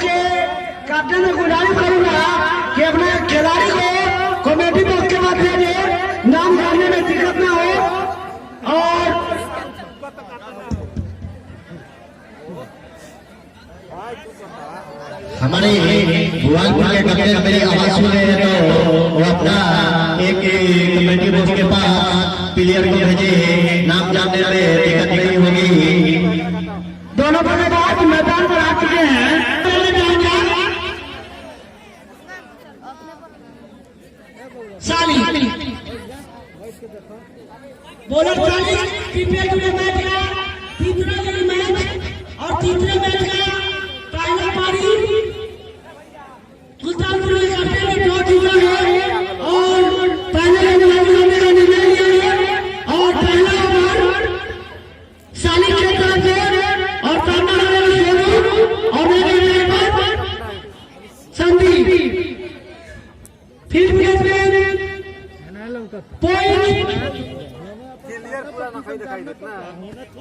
के कैप्टन को गुजारिश करूंगा कि अपने खिलाड़ी को कमेटी बॉक्स के बाद भेजे, नाम जानने में दिक्कत ना हो। और हमारे भुवनपुर के कैप्टन मेरी आवाज सुन रहे हैं तो वो अपना एक कमेटी बॉक्स के पास प्लेयर को भेजे, नाम जानने में दिक्कत नहीं होगी। दोनों बल्लेबाज मैदान पर आ चुके हैं। साली बॉलर साली क्रिकेट में मैच का तीसरा मैच और तीसरे मैच का पहला पारी सुल्तानपुर में करते हुए ड्रॉ जीता है और पहले मैच का निर्णय लिया है और पहला ओवर साली के तरफ से और सामने वाले सोनू और मेरे पर संदीप फिर पॉइंट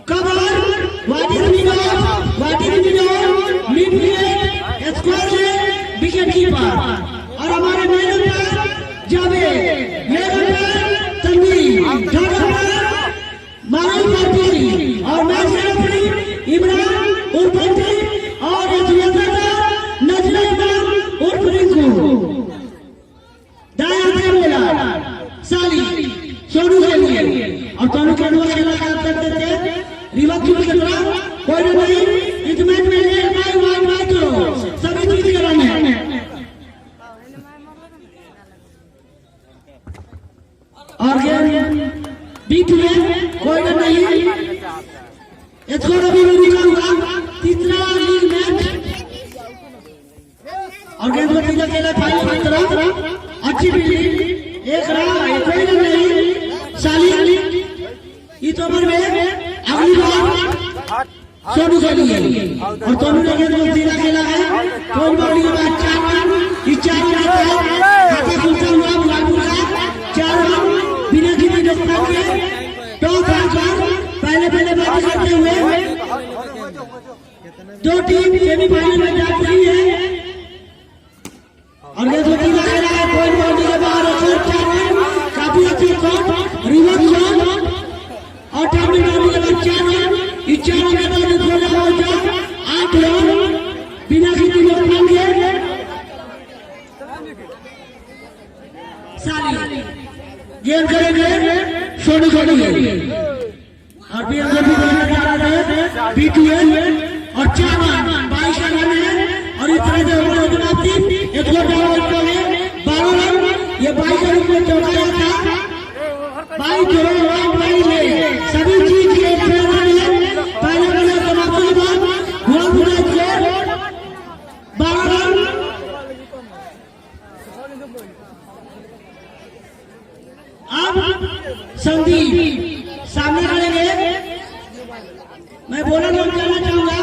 कवर मिडफील्ड स्कोर है विकेट कीपर और हमारे मैदान पर जावे संदीप मानव पार्टी और मैच रेफरी इमरान उर्फ और नजर उर्फ रिंकू दाया से बोला साली सोनू के लिए और सोनू के अनुसार खेला करते थे रिवर्स की तरफ कोई नहीं इस मैच में एक बाई तो सभी चीज कराने और गेम बीच में कोई नहीं इसको अभी निकालूंगा तीसरा लीग मैच और गेम को तीसरा खेला फाइनल तरफ अच्छी फील्डिंग एक रहा कोई नहीं साली इस ओवर में अगली बार सोनू के लिए और सोनू ने गेंद को सीधा खेला है कोई बॉलिंग के बाद 4 रन इस 4 रन खाता खुलता हुआ बुलापुर का 4 रन बिना किसी नुकसान के टॉप रन पहले बात करते हुए दो टीम सेमीफाइनल में जा रही है और गेंद को सीधा खेला है कोई बॉलिंग के बाद 4 रन काफी अच्छी शॉट रिवर्स शॉट और टाइमिंग डालने के बाद 4 रन इस 4 रन के बाद खेला होगा 8 रन बिना किसी नुकसान के साली गेम करेंगे सोनू के लिए और बीएमसी भी खेलने जा रहे हैं बीटीएल और 4 रन 22 रन है और इस तरह से ओवर समाप्ति एक और डाउन को है 12 रन ये 22 रन में चौका था 22 रन सभी चीज के पहले वाले समाप्ति के बाद हुआ पूरा स्कोर 12 रन अब संदीप सामने करेंगे मैं बोला नाम करना चाहूंगा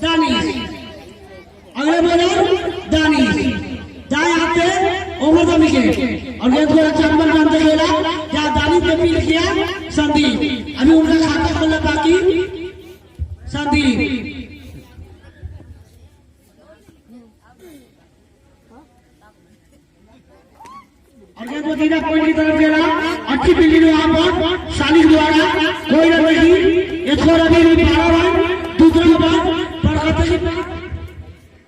दानिश अगले बॉलर दानिश दाएं हाथ से ओवर द विकेट और गेंद को अच्छा नंबर मानते खेला क्या दानिश ने फील किया संदीप अभी उनका खाता खोलना बाकी संदीप और गेंद को सीधा पॉइंट की तरफ खेला अच्छी फील्डिंग वहां पर सालिक द्वारा कोई रन नहीं स्कोर अभी 12 रन दूसरे ओवर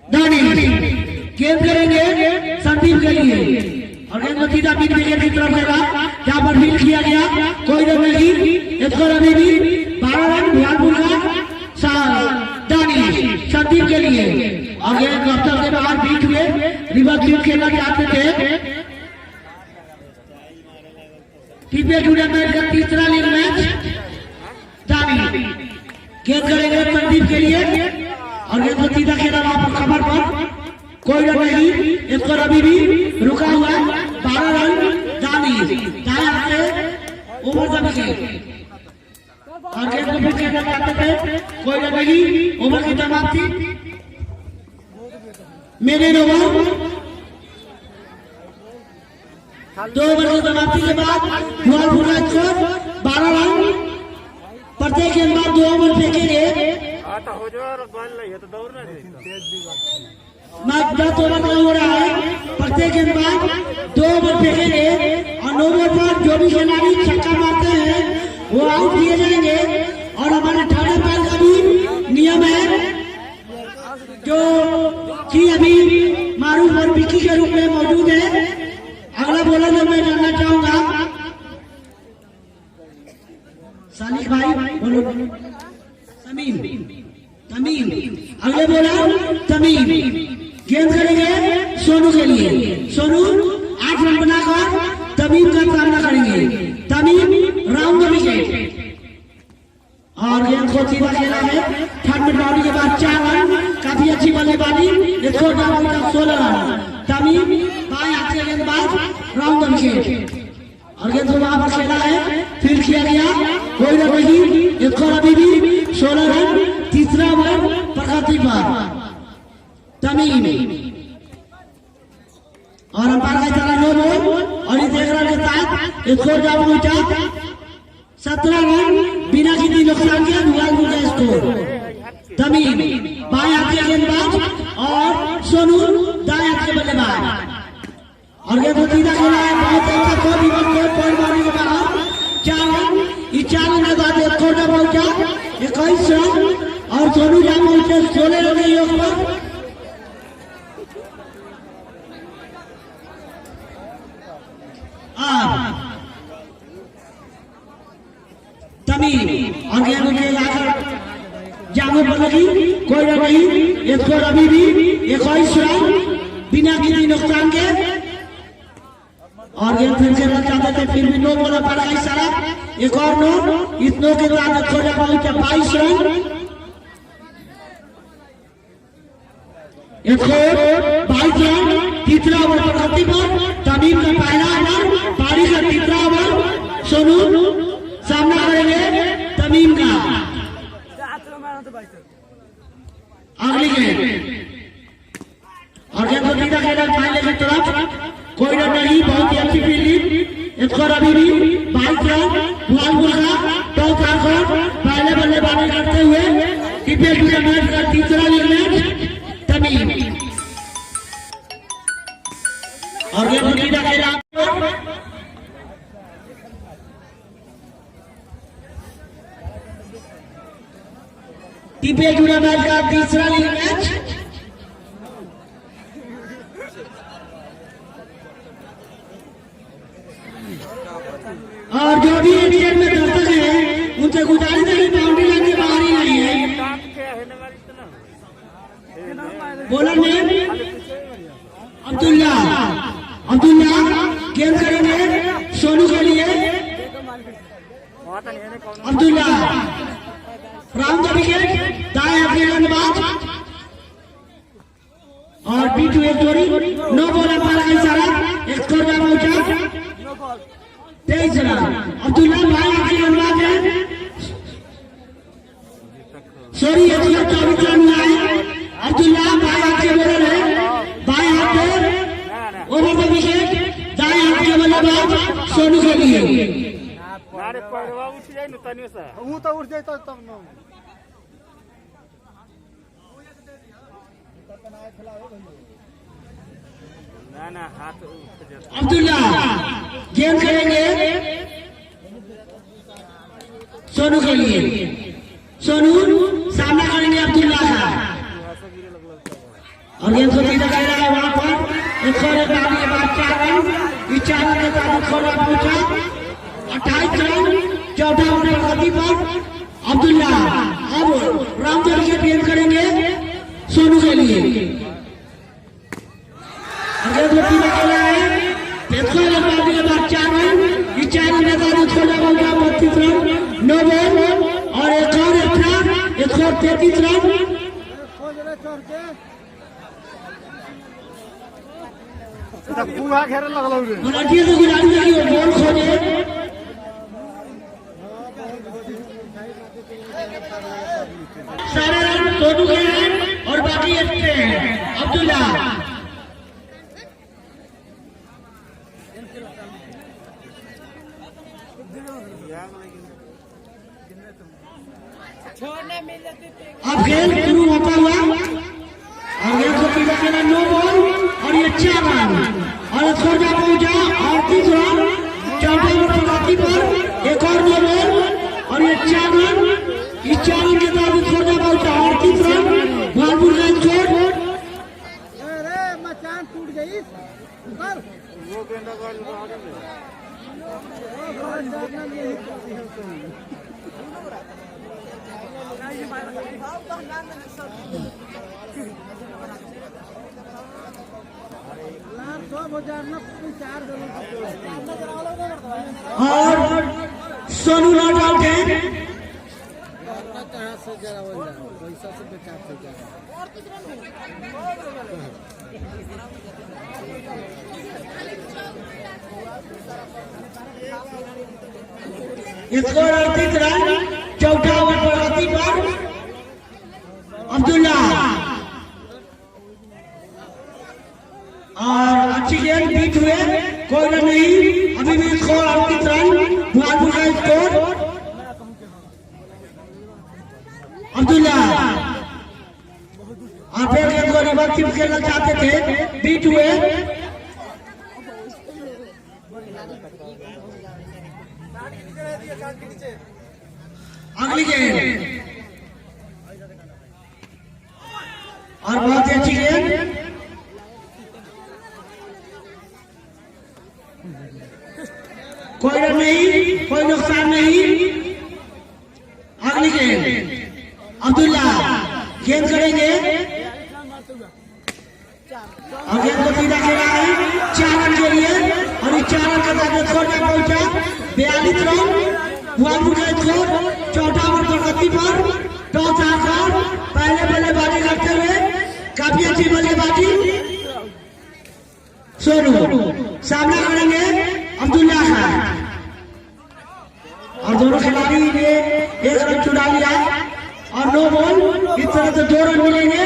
दानिश गेंद करेंगे संदीप के लिए और गेंद को सीधा बीच विकेट की तरफ खेला जहां पर फील्ड किया गया कोई रन नहीं स्कोर अभी भी 12 रन भुवनपुर का दानिश संदीप के लिए और गेंद दफ्तर के बाहर बीच में रिवर्स खेलना चाहते थे टीपीएल जूनियर मैच का तीसरा लीग मैच दानिश गेंद करेंगे संदीप के लिए और गेंद को सीधा खेला वहां पर खबर पर कोई रन नहीं स्कोर अभी भी रुका हुआ 12 रन दानिश दाया से ओवर द विकेट और गेंद को फिर खेलना चाहते थे कोई रन नहीं ओवर की समाप्ति मेरे ओवर 2 ओवर की समाप्ति के बाद भुवनपुर का स्कोर 12 रन प्रत्येक गेंदबाज 2 ओवर फेंकेंगे आता हो जो और बॉल नहीं है तो दौड़ना नहीं मैच 10 ओवर का हो रहा है। प्रत्येक गेंदबाज 2 ओवर फेंकेंगे और 9 ओवर पर जो भी खिलाड़ी छक्का मारते हैं वो आउट किए जाएंगे। और हमारे ठाणे पाल का भी नियम है जो कि अभी मारूफ और विक्की के रूप में मौजूद है। अगला बॉलर जो मैं जानना चाहूंगा सालिक भाई बोलो। तमीम तमीम अगले बॉलर तमीम गेंद करेंगे सोनू के लिए। सोनू 8 रन बनाकर तमीम का सामना करेंगे। तमीम राउंड द विकेट और गेंद को सीधा खेला है। 3rd मिनट बाउंड्री के बाद 4 रन, काफी अच्छी बल्लेबाजी। Score down 16 run. तमीम बाएं हाथ से गेंदबाज राउंड द विकेट और गेंद को वहां पर खेला है। फील्ड किया गया, कोई रन नहीं। स्कोर अभी भी 16 रन। तीसरा ओवर प्रगति पर तमीम और अंपायर का चला 9 बॉल और इस 1 रन के साथ स्कोर डाउन पहुंचा 17 रन बिना किसी नुकसान के। दुआलपुर का स्कोर। तमीम बाएं हाथ के गेंदबाज और सोनू दाएं हाथ के बल्लेबाज और गेंद को सीधा खेला है। बहुत अच्छा शॉट, इवन पॉइंट मारने के बाद 4 रन। इस 4 रन के बाद स्कोर डाउन पहुंचा 21 रन और सोनू जहां पहुंचे 16 रन के योग पर। तमीम और गेंद उठे जाकर जामो पर लगी, कोई रन नहीं। स्कोर अभी भी 21 रन बिना किसी नुकसान के। और गेंद फिर से रन चाहते थे, फिर भी 9 बॉल पड़ा इशारा। एक और 9, इस 9 के बाद स्कोर पहुंचा 22 रन। Score 22 run. तीसरा ओवर प्रगति पर तमीम का पहला ओवर, पारी का तीसरा ओवर। सोनू सामना करेंगे तमीम का। अगली गेंद और गेंद को सीधा खेला फाइनल की तरफ, कोई रन नहीं। बहुत ही अच्छी फील्डिंग। स्कोर अभी भी 22 रन। दुआलपुर का टॉप आकर पहले बल्लेबाजी करते हुए क्रिकेट मैच का तीसरा लीग मैच तमीम और गेंद को सीधा खेला टीपीएल जुड़ा मैच का तीसरा लीग मैच। और जो भी इंडियन में दर्शक है उनसे गुजारिश है कि बाउंड्री लाइन के बाहर ही नहीं है। बॉलर ने अब्दुल्ला गेंद करेंगे सोनू के लिए। अब्दुल्ला राउंड द विकेट, दाएं हाथ के गेंदबाज और B2 एक जोड़ी। 9 बॉल अंपायर का इशारा। स्कोर का पहुंचा 23 रन। अब्दुल्ला बाएं हाथ के गेंदबाज है। सॉरी 124 रन हुआ है। अब्दुल्ला बाएं हाथ के बॉलर है। बाएं हाथ पे ओवर द विकेट, दाएं हाथ के बल्लेबाज सोनू के लिए। अरे परवा उठ जाए न तनी से वो तो उठ जाए तब न ना हाथ उठ जाता। अब्दुल्ला गेंद करेंगे सोनू के लिए। सोनू सामना करेंगे अब्दुल्ला का और गेंद को सीधा कर रहा है वहां पर। 101 के बाद 4 रन। इस 4 रन के बाद स्कोर पहुंचा 28 रन। चौथा ओवर प्रगति पर अब्दुल्ला अब राउंड द विकेट गेंद करेंगे सोनू के लिए। गेंद को सीधा खेला है। 101 के बाद 4 रन। इस 4 रन के बाद स्कोर पहुंचा 32 रन। 9 बॉल और एक और एक्स्ट्रा स्कोर 33 रन। पूरा घेर लगल रे गुलाटी से गुलाटी लगी और बॉल खोजे। सारे रन सोनू के हैं और बाकी एक्स्ट्रा हैं। अब्दुल्ला अब खेला 9 बॉल और ये 4 रन और खोजा पहुंचा और 30 रन। चौथे ओवर पर बाकी पर एक और 9 बॉल और ये 4 रन। इस 4 रन के बाद खोजा पहुंचा और 30 रन। भागपुर का स्कोर मचान टूट गई वो गेंदा और सोनू नॉट आउट है। Score 38 run. चौथा ओवर पर गति पर अब्दुल्ला और अच्छी गेंद बीट हुए, कोई रन नहीं। अभी भी स्कोर 38 रन। भागपुर का स्कोर अब्दुल्ला आप एक गेंद को रिवर्स खेलना चाहते थे, बीट हुए। अगली गेंद और बहुत ही अच्छी गेंद। कोई रन नहीं, कोई नुकसान नहीं। अगली गेंद अब्दुल्ला गेंद करेंगे और गेंद को सीधा खेला है 4 रन के लिए और इस 4 रन के बाद स्कोर में पहुंचा 42 रन। भागपुर का स्कोर। चौथा ओवर पर गति पर टॉस आकर पहले बल्लेबाजी करते हुए काफी अच्छी बल्लेबाजी सोनू सामना करेंगे अब्दुल्ला का और दोनों खिलाड़ी ने 1 रन चुरा लिया और 9 बॉल। इस तरह से 2 रन मिलेंगे।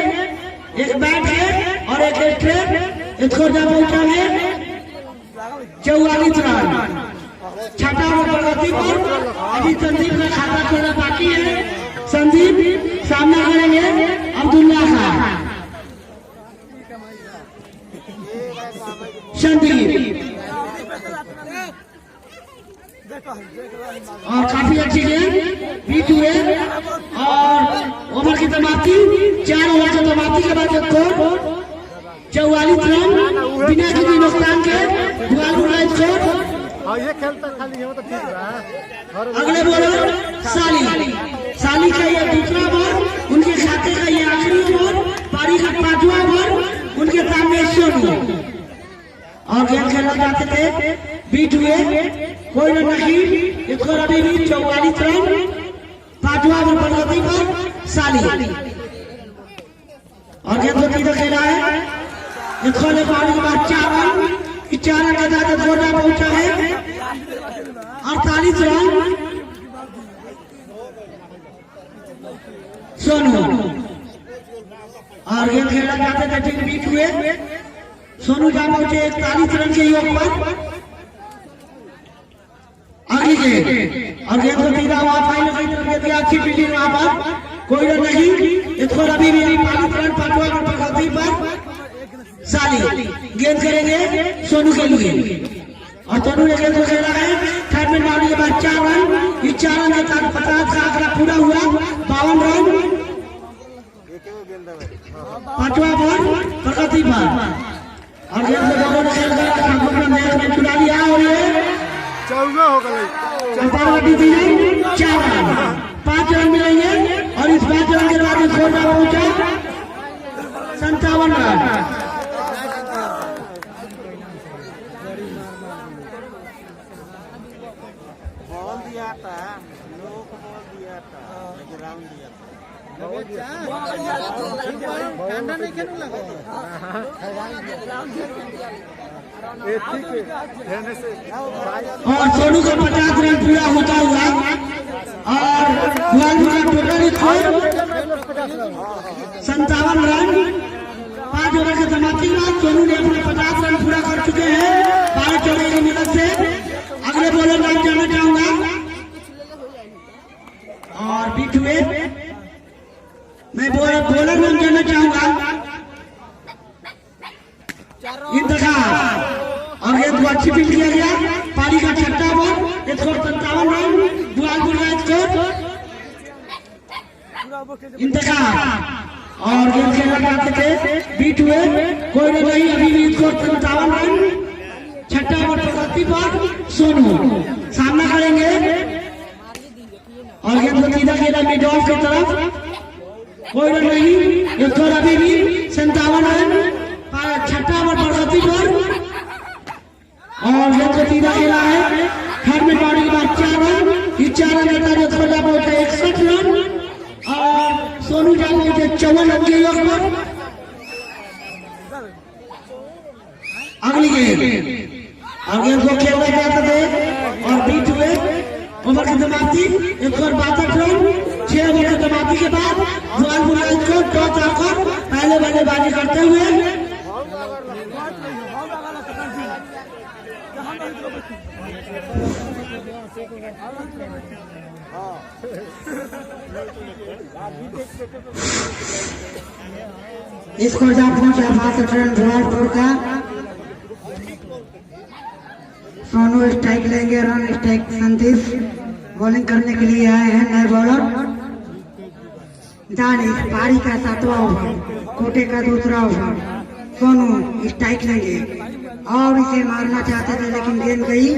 एक बैट है और एक स्ट्रेट। स्कोर जब पहुंचाएंगे 44 रन। छठा ओवर पर गति पर अभी संदीप का खाता खोलना बाकी है। संदीप सामना करेंगे अब्दुल्ला का। संदीप और काफी अच्छी गेंद बीट हुए और ओवर की समाप्ति। 4 ओवर की समाप्ति के बाद स्कोर 44 रन बिना किसी नुकसान के। भागपुर का स्कोर। ये खेलता खाली है तो ठीक है। अगले बॉलर साली का ये दूसरा ओवर, उनके खाते का ये आखिरी ओवर, पारी का 5वां ओवर। उनके सामने सोनू और गेंद खेलना चाहते थे, बीट हुए, कोई रन नहीं। स्कोर अभी भी 44 रन। 5वां ओवर पर गति पर साली और गेंद को सीधा खेला है। स्कोर ने पारी के बाद 4 रन। 4 रन के साथ स्कोर पहुंचा है 48 रन। सोनू और गेंद खेलना चाहते थे, ठीक बीट हुए। सोनू जा पहुंचे 41 रन के योग पर। अगली गेंद और गेंद को सीधा हुआ फाइनल की तरफ दिया। अच्छी फील्डिंग वहां पर, कोई रन नहीं। स्कोर अभी भी 45 रन। 5वां ओवर पर गति पर साली गेंद करेंगे सोनू के लिए और सोनू ने गेंद को खेला है। थर्ड में बाउंड्री के बाद 4 रन। इस 4 रन के साथ 50 का आंकड़ा पूरा हुआ। 52 रन। 5वां ओवर प्रगति पर और गेंद को दोनों ने खेल कर चुरा लिया और ये 14 हो गई। 4 रन। 5 रन मिलेंगे और इस 5 रन के बाद स्कोर पहुंचा 57 रन। बॉल दिया था, लोग बॉल दिया था, ग्राउंड दिया था। ठंडा नहीं खेलने लगा। और सोनू का 50 रन पूरा होता हुआ और टोटल स्कोर 57 रन। 5 ओवर के समाप्ति के बाद सोनू ने अपने 50 रन पूरा कर चुके हैं 12 चौके की मदद से। अगले बॉलर नाम जाना चाहूंगा और बीट हुए मैं बॉलर नाम जाना चाहूंगा इंतजार और गेम खेलना चाहते थे, बीट हुए, कोई नहीं, अभी भी इसको 57 रन, छठा ओवर प्रगति पर सोनू सामना करेंगे और गेम को सीधा खेला मिड ऑफ की तरफ, कोई रन नहीं, इसको अभी भी 57 रन, छठा ओवर प्रगति पर और गेम को सीधा खेला है, थर्ड में पारी के बाद 4 रन, इस 4 रन लेता है छोटा पहुंचे 61 रन और सोनू जा पहुंचे 54 रन के योग पर। अगली गेम और गेम को खेलना चाहते थे और बीट हुए, ओवर की समाप्ति 162 रन, 6 ओवर की समाप्ति के बाद जवानपुर को टॉस आकर पहले बल्लेबाजी करते हुए स्कोर जा पहुंचा 62 रन जवानपुर का। सोनू स्ट्राइक लेंगे, रन स्ट्राइक संदीप बॉलिंग करने के लिए आए हैं नए बॉलर। दानिश पारी का 7वां ओवर, कोटे का दूसरा ओवर, सोनू स्ट्राइक लेंगे और इसे मारना चाहते थे लेकिन गेंद गई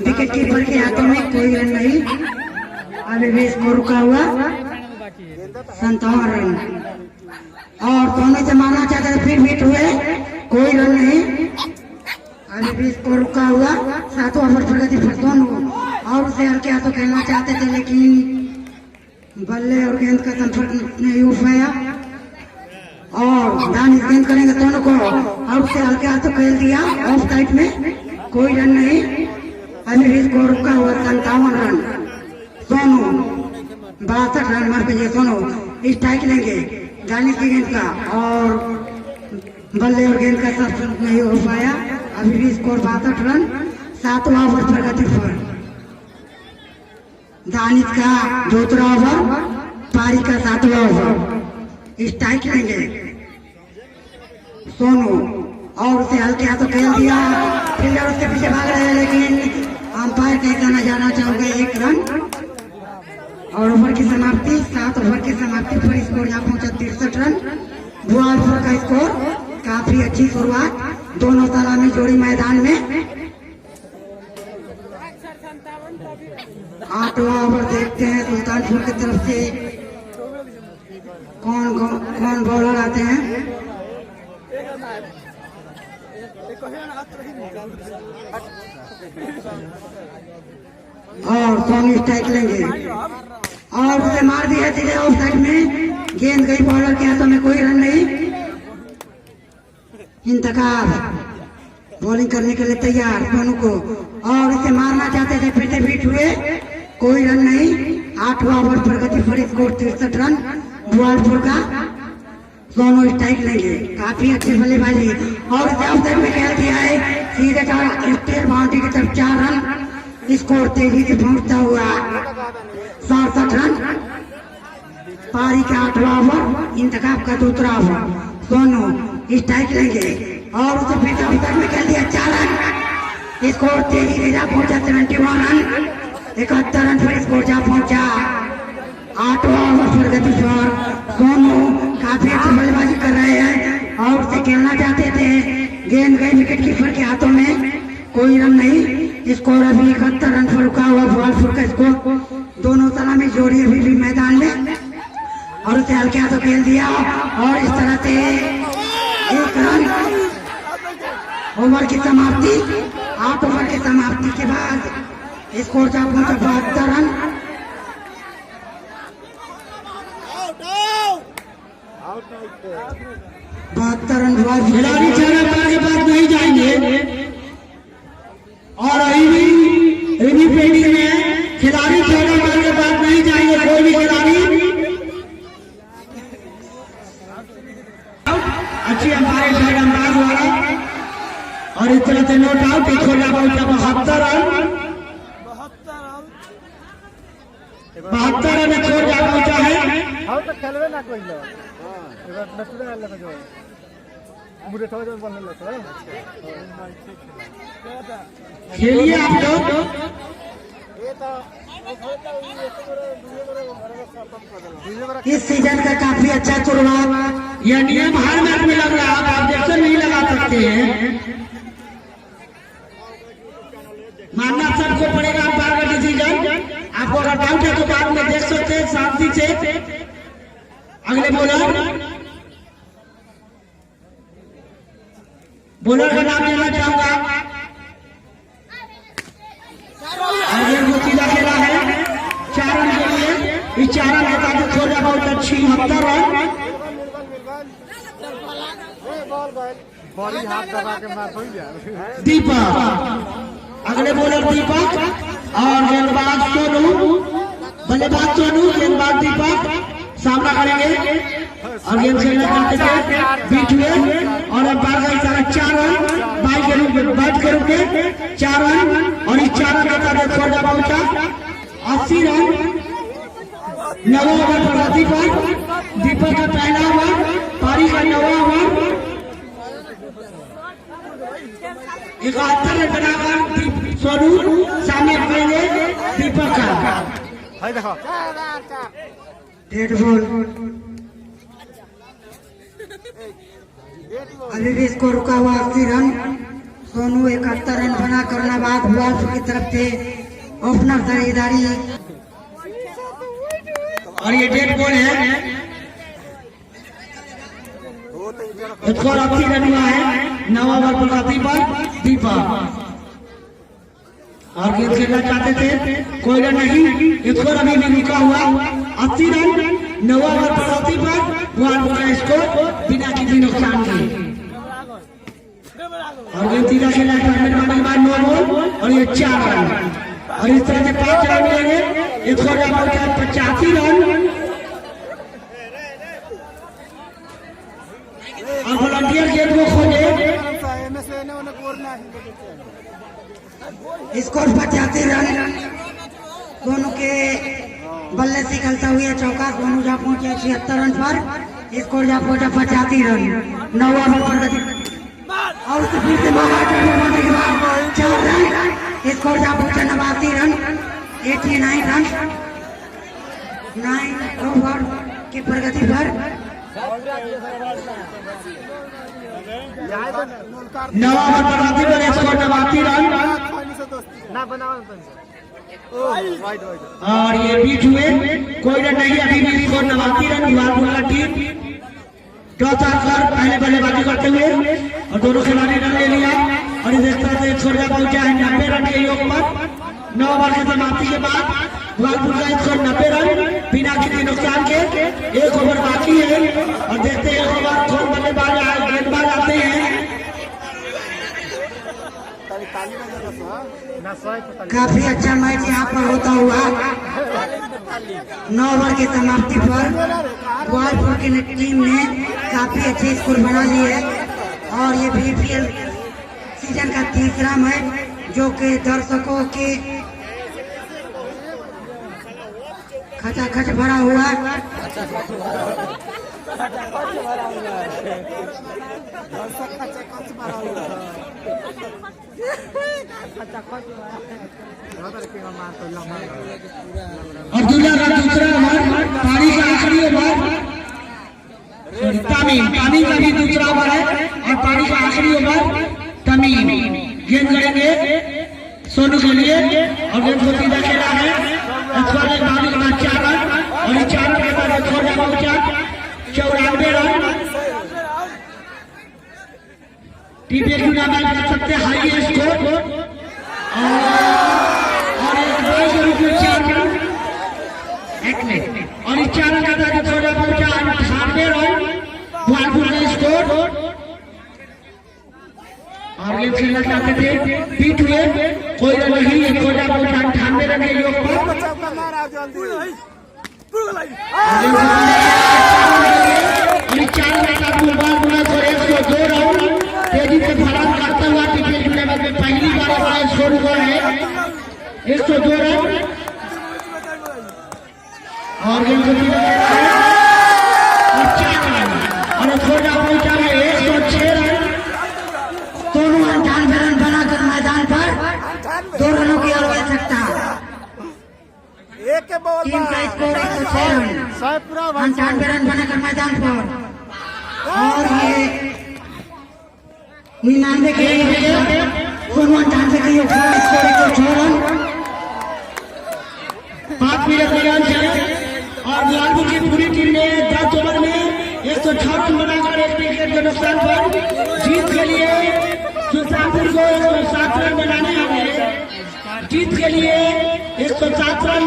विकेट कीपर के हाथों में, कोई रन नहीं, अभी भी स्कोर रुका हुआ 57 रन और दोनों से मारना चाहते थे, फिर बीट हुए, कोई रन नहीं, अभी भी स्कोर रुका हुआ 7वां ओवर प्रगति पर दोनों और उसे हल्के हाथों खेलना चाहते थे लेकिन बल्ले और गेंद का संपर्क नहीं हो पाया और दानिश गेंद करेंगे दोनों को और उसे हल्के हाथों खेल दिया ऑफ साइड में, कोई रन नहीं, अभी भी स्कोर रुका हुआ 57 रन। सोनू 62 रन मार के सोनू स्ट्राइक लेंगे दानिश की गेंद का और बल्ले और गेंद का संपर्क नहीं हो पाया, अभी भी स्कोर 62 रन, 7वां ओवर प्रगति पर। दानिश का दूसरा ओवर, पारी का 7वां ओवर, स्ट्राइक लेंगे सोनू और उसे हल्के हाथों खेल दिया, फील्डर उसके पीछे भाग रहे हैं लेकिन अंपायर कहता नजारा चाहोगे 1 रन और ओवर की समाप्ति 7 ओवर की समाप्ति पर स्कोर यहाँ पहुंचा 63 रन। भुआलपुर का स्कोर, काफी अच्छी शुरुआत, दोनों सलामी जोड़ी मैदान में। 8वां ओवर देखते हैं सुल्तानपुर की तरफ से कौन बॉलर आते हैं और सोनू स्ट्राइक लेंगे और उसे मार दिया सीधे ऑफ साइड में, गेंद गई बॉलर के हाथों में, कोई रन नहीं, इंतकाब बॉलिंग करने के लिए तैयार सोनू को और इसे मारना चाहते थे, फिर से बीट हुए, कोई रन नहीं, 8वां ओवर प्रगति पर स्कोर 63 रन भुआलपुर का। सोनू स्ट्राइक लेंगे, काफी अच्छी बल्लेबाजी और ऑफ साइड में खेल दिया है, सीधे स्टेट बाउंड्री की तरफ 4 रन, स्कोर तेजी से पहुंचता हुआ 67 रन। पारी का 8वां ओवर, इंतखाब का दूसरा ओवर, सोनू स्ट्राइक लेंगे और उसे फिर में खेल दिया 4 रन, स्कोर तेजी से जा पहुंचा 71 रन, 71 रन पर स्कोर जा पहुंचा 8वां ओवर प्रगति पर। सोनू काफी अच्छी बल्लेबाजी कर रहे हैं और उसे खेलना चाहते थे, गेंद गई विकेट कीपर के हाथों में, कोई रन नहीं, स्कोर अभी 71 रन पर रुका हुआ भुआलपुर का स्कोर। दोनों सलामी जोड़ी अभी भी मैदान में और उसे हल्के हाथों खेल दिया और इस तरह से 1 रन। ओवर की समाप्ति, 8 ओवर की समाप्ति के बाद स्कोर जा पहुंचा 72 रन। खिलाड़ी 4 ओवर के बाद नहीं जाएंगे और अभी भी पेंडिंग में खिलाड़ी 4 ओवर के बाद नहीं जाएंगे कोई भी खिलाड़ी। अच्छी अंपायर साइड अंपायर द्वारा और इस तरह से नोट आउट, एक छोटा पहुंचा 72 रन, 72 रन एक छोड़ जा पहुंचा है। खेलिए आप लोग। इस सीजन का काफी अच्छा शुरुआत। यह नियम हर मैच में लग रहा है, आप ऑब्जेक्शन नहीं लगा सकते हैं, मानना सबको पड़ेगा अंपायर का डिसीजन। आपको अगर डाउट है तो बाद में देख सकते हैं शांति से। अगले बॉलर का नाम लेना चाहूंगा। आगे वो सीधा खेला है 4 रन के लिए। इस 4 रन हटा के छोड़ा बहुत अच्छी 70 रन। दीपक, अगले बॉलर दीपक और गेंदबाज सोनू, बल्लेबाज सोनू, गेंदबाज दीपक सामना करेंगे और गेंद खेलना चाहते थे बीच में। और अंपायर का इशारा 4 रन बाई के रूप में, बैट के रूप में 4 रन। और इस 4 रन हटा के छोड़ा पहुंचा 80 रन। 9वां ओवर पर दीपक का पहला ओवर, पारी का 9वां ओवर। 71 रन बनाकर सोनू सामने करेंगे दीपक का। Dead ball. अभी भी इसको रुका हुआ 80 रन। सोनू 71 रन बना करने बाद हुआ की तरफ से ओपनर खरीदारी और ये डेड बॉल है। स्कोर 80 रन हुआ है। 9वां ओवर पर दीपक और गेंद खेलना चाहते थे, कोई रन नहीं। स्कोर अभी भी रुका हुआ 80 रन। 9वां ओवर पर दीपक 1 का स्कोर बिना किसी नुकसान के। और गेंद सीधा खेला टूर्नामेंट के बाद 9 बॉल और ये 4 रन। और इस तरह से 5 रन मिलेंगे। स्कोर पहुंचा 85 रन। और वॉलंटियर गेंद को खोले। Score 85 run. दोनों के बल्ले से खेलता हुआ चौका। दोनों जा पहुंचे 76 रन पर। स्कोर जा पहुंचा 85 रन। 9वां ओवर और फिर से होने के बाद 4 रन। स्कोर जा पहुंचा 89 रन। 89 रन 9 ओवर की प्रगति पर। 9वां ओवर पर स्कोर 89 रन। और ये बीच में कोई रन नहीं। अभी भी स्कोर 89 रन। गुलाल टीम टॉस कर पहले बल्लेबाजी करते हुए और दोनों खिलाड़ी रन ले लिया। और इस तरह से स्कोर पहुंचा है 90 रन के योग पर। 9 ओवर की समाप्ति के बाद गुलालपुर का स्कोर 90 रन बिना किसी नुकसान के। 1 ओवर बाकी है और देखते हैं 1 ओवर कौन गेंदबाज आते हैं। काफी अच्छा मैच यहाँ पर होता हुआ 9 ओवर की समाप्ति पर ग्वालियर की टीम ने काफी अच्छे स्कोर बना लिए और ये बीपीएल सीजन का तीसरा मैच जो कि दर्शकों के खचाखच भरा हुआ। अब्दुल्ला का दूसरा ओवर, पानी का आखिरी ओवर। तमीम का भी दूसरा ओवर है और पानी का आखिरी ओवर। तमीम गेंद करेंगे सोनू के लिए और गेंद को सीधा खेला है। स्कोर एक बार के बाद 4 रन और इस 4 रन के बाद स्कोर पहुंचा 94 रन। टीपीएल टूर्नामेंट कर सकते हाईएस्ट स्कोर और एक बॉल के रूप में 4 रन और इस 4 रन का स्कोर पहुंचा 98 रन। ग्वालियर का स्कोर और ये खेलना चाहते थे बीट हुए, कोई रन नहीं। स्कोर पहुंचा 98 रन के योग पर। तेजी से फलान करता हुआ टीपीएल टूर्नामेंट में पहली बार हमारा स्कोर हुआ है 102 रन। और गेंद को और 4 रन और स्कोर पहुंचा है 106 रन। दोनों 98 रन बनाकर मैदान पर 2 रनों की आवश्यकता। टीम का स्कोर 106 रन, साहेबपुरा 98 रन बनाकर मैदान पर। और ये 99 के लिए सोनू 98 के लिए स्कोर 106 रन। 5 मिनट मैदान चले और लालू की पूरी टीम ने 10 ओवर में 106 रन बनाकर एक विकेट के नुकसान पर जीत के लिए सुल्तानपुर को 107 रन बनाने होंगे। जीत के लिए 107 रन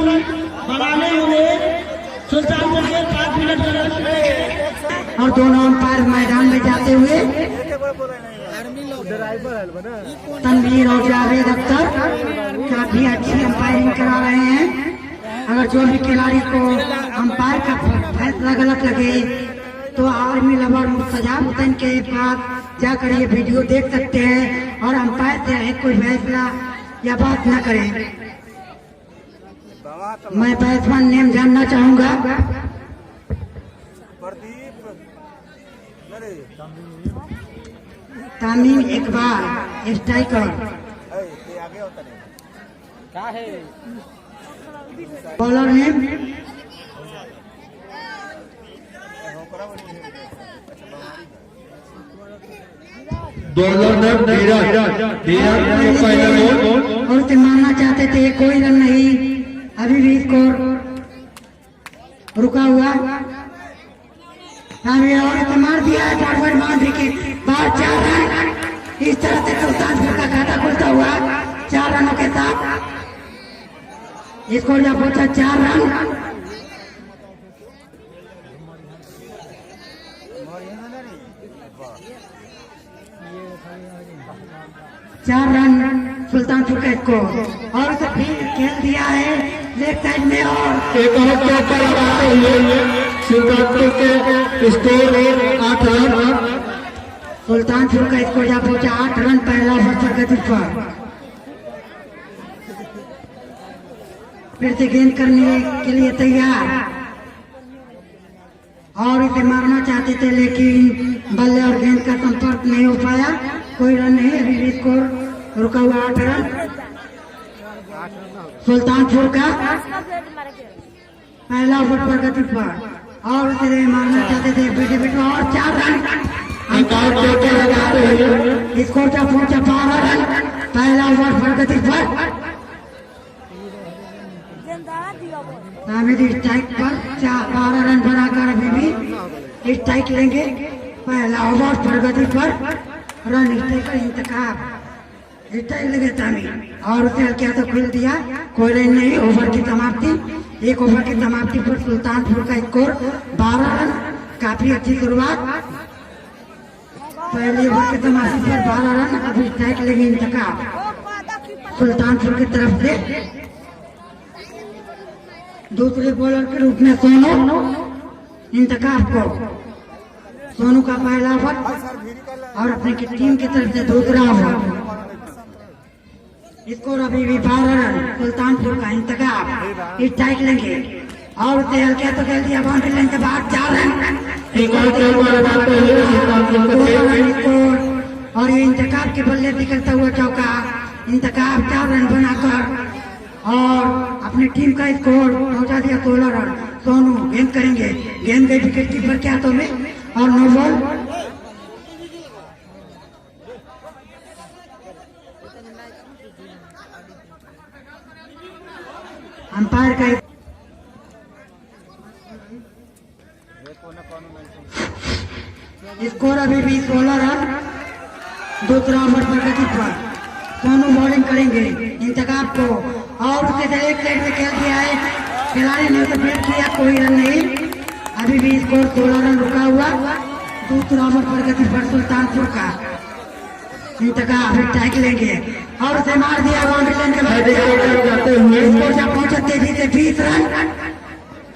बनाने होंगे सुल्तानपुर के 5 मिनट में। और दोनों अंपायर मैदान में जाते हुए तनवीर और जावेद अख्तर काफी अच्छी अंपायरिंग करा रहे हैं। अगर जो भी खिलाड़ी को अंपायर का फैसला गलत लगे तो आर्मी लवर मुर्तजा के पास जाकर ये वीडियो देख सकते हैं और अंपायर से कोई फैसला या बात न करें। मैं बैट्समैन नेम जानना चाहूंगा। Tamim Iqbal striker. Bowler name bowler ने धीरज पहला बॉल और उसे मारना चाहते थे, कोई रन नहीं। अभी भी स्कोर रुका हुआ। और इसे मार दिया है फॉरवर्ड बाउंड्री के बाहर 4 रन। इस तरह से सुल्तानपुर का खाता खुलता हुआ 4 रनों के साथ स्कोर जब पहुंचा 4 रन। सुल्तानपुर का स्कोर और उसे फिर खेल दिया है लेफ्ट साइड में और एक और चौका लगाते हुए सुल्तानपुर के स्कोर 8 रन। सुल्तानपुर का स्कोर जब पहुंचा 8 रन पहला ओवर प्रगति पर। फिर से गेंद करने के लिए तैयार और इसे मारना चाहते थे लेकिन बल्ले और गेंद का संपर्क नहीं हो पाया। कोई रन नहीं। अभी भी स्कोर रुका हुआ 8 रन। सुल्तानपुर का पहला ओवर प्रगति पर और उसे मारना चाहते थे बीट और 4 रन। स्कोर जब पहुंचा 12 रन पहला ओवर प्रगति पर। स्ट्राइक पर 12 रन बनाकर अभी भी स्ट्राइक लेंगे। पहला ओवर प्रगति पर रन स्ट्राइक का इंतखाब स्ट्राइक लगे तामीर और उसे क्या तो खेल दिया। कोई रन नहीं। ओवर की समाप्ति। एक ओवर की समाप्ति पर सुल्तानपुर का स्कोर 12 रन। काफी अच्छी शुरुआत। पहले ओवर की समाप्ति पर 12 रन। अभी स्ट्राइक लगे इंतखाब सुल्तानपुर की तरफ से। दूसरे बॉलर के रूप में सोनू इंतकाब को। सोनू का पहला ओवर और अपने की टीम की तरफ से दूसरा ओवर। स्कोर अभी भी 12 रन। सुल्तानपुर का इंतकाब स्ट्राइक लेंगे और उसे हल्के तो खेल दिया बाउंड्री लाइन के बाद 4 रन। और ये इंतकाब के बल्ले से निकलता हुआ चौका। इंतकाब 4 रन बनाकर और अपनी टीम का स्कोर पहुंचा दिया 16 रन। सोनू गेंद करेंगे। गेंद गई विकेट कीपर के हाथों में और नो बॉल। अंपायर का स्कोर अभी भी 16 रन। दूसरा ओवर प्रगति पर सोनू बॉलिंग करेंगे इंतकाब को और उसे एक साइड में खेल दिया है। खिलाड़ी ने उसे बैट किया। कोई रन नहीं। अभी भी स्कोर 16 रन रुका हुआ। दूसरा ओवर प्रगति पर सुल्तानपुर का इंतकाब स्ट्राइक लेंगे और उसे मार दिया बाउंड्री लाइन के बाद। स्कोर जब पहुंचा तेजी से 20 रन।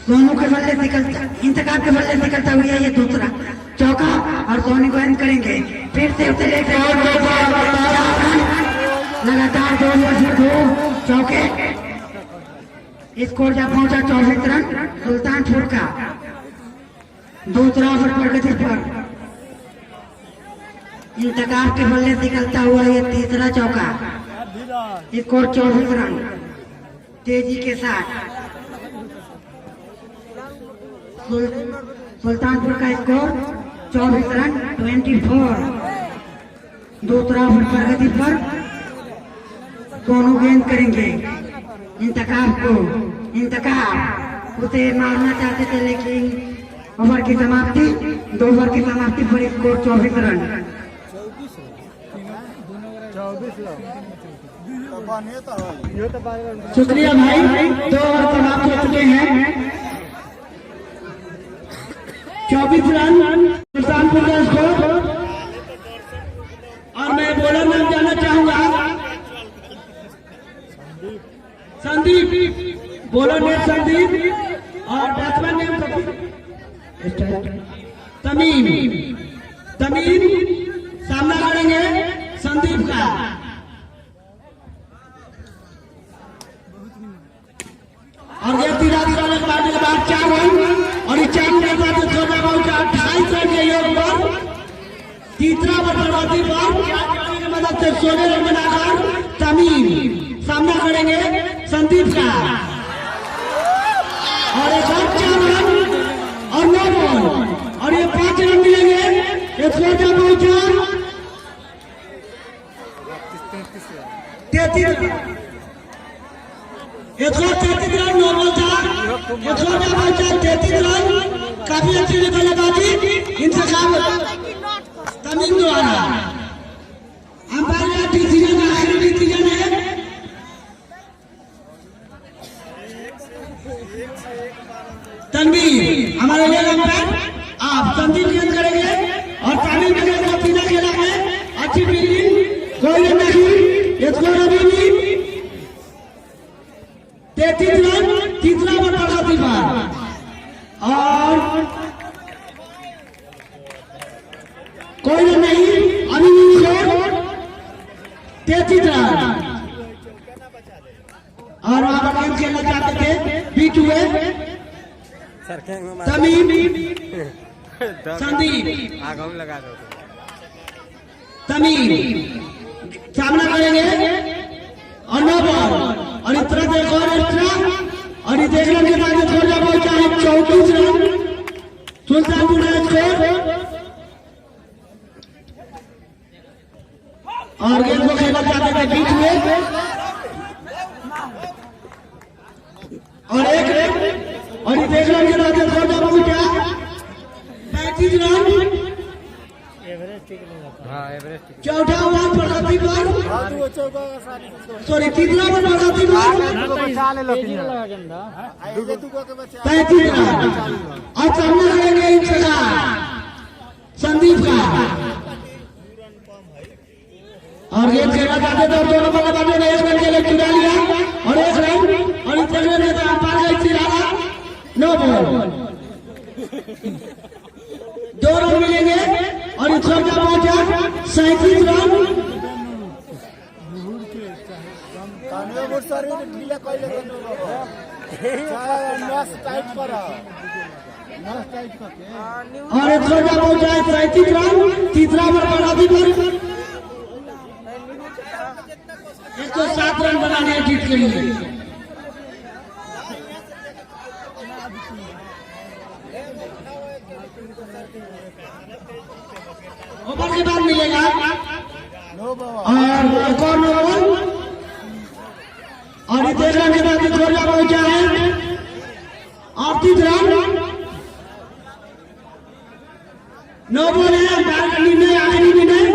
सोनू के बल्ले निकलता इंतकाब के बल्ले निकलता हुआ ये दूसरा चौका और सोनू को एंड करेंगे। फिर से उसे लेकर लगातार 2 चौके। स्कोर जब पहुंचा 24 रन। सुल्तानपुर का दूसरा ओवर प्रगति पर इंतकाब के बल्ले निकलता हुआ ये तीसरा चौका। स्कोर 24 रन तेजी के साथ। सुल्तानपुर का स्कोर 24 रन 24। दूसरा ओवर प्रगति पर दोनों गेंद करेंगे इंतकाब उसे मारना चाहते थे, लेकिन ओवर की समाप्ति 2 ओवर की समाप्ति पर स्कोर 24 रन। 24 शुक्रिया भाई, 2 ओवर समाप्त हो चुके हैं। 24 रन सुल्तानपुर का स्कोर। और मैं बॉलर नाम जानना चाहूंगा, संदीप, बॉलर नेम संदीप और बैट्समैन नेम तमीम। सामना करेंगे संदीप का। और ये धीरा धीरा लगवाने के बाद 4 रन और इस 4 रन के बाद 28 रन के योग पर तीसरा बल्लेबाजी पर की मदद से 16 रन बनाकर तमीम सामना करेंगे संदीप का। और एक और 4 रन और 9 बॉल और ये 5 रन मिलेंगे। एक सोचा पहुंचा 33 रन 9 बॉल था। एक सोचा पहुंचा 33 रन। काफी अच्छी बल्लेबाजी इंतजाम तमीम द्वारा। अंपायर का डिसीजन आखिरी डिसीजन है। तनवीर हमारे लिए अंपायर आप संदीप गेंद करेंगे और तमीम के लिए सीधा खेला है। अच्छी फील्डिंग, कोई रन नहीं। स्कोर अभी भी 33 रन, तीसरा ओवर प्रगति पर। और कोई रन नहीं, अभी भी स्कोर 33 रन। और वहां पर गेंद खेलना चाहते थे बीच हुए तमीम संदीप। तमीम सामना करेंगे और 9 बॉल और इस तरह से एक और एक्स्ट्रा और इस एक रन के बाद थोड़ा पहुंचा है 34 रन सुल्तानपुर का स्कोर। और गेंद को खेलना चाहते थे बीच में और एक रन और इस एक रन के बाद थोड़ा पहुंचा 35 रन। चौथा ओवर प्रगति पर, सॉरी तीसरा ओवर प्रगति पर 35 रन। और सामना करेंगे इंतजार संदीप का। और गेंद खेलना चाहते थे और दोनों बल्लेबाजों ने 1 रन के लिए चुरा लिया और 1 रन और इस जगह में अंपायर का इशारा 9 बॉल 2 रन मिलेंगे और इस ओवर का पहुंचा 37 रन। और इस ओवर का पहुंचा 37 रन। तीसरा ओवर प्रगति पर 107 रन बनाने हैं जीत के लिए। ओवर के बाद मिलेगा और एक और 9 बॉल और इस एक रन के बाद थोड़ा पहुंचा है 38 रन। 9 बॉल है, अंपायर का निर्णय आखिरी निर्णय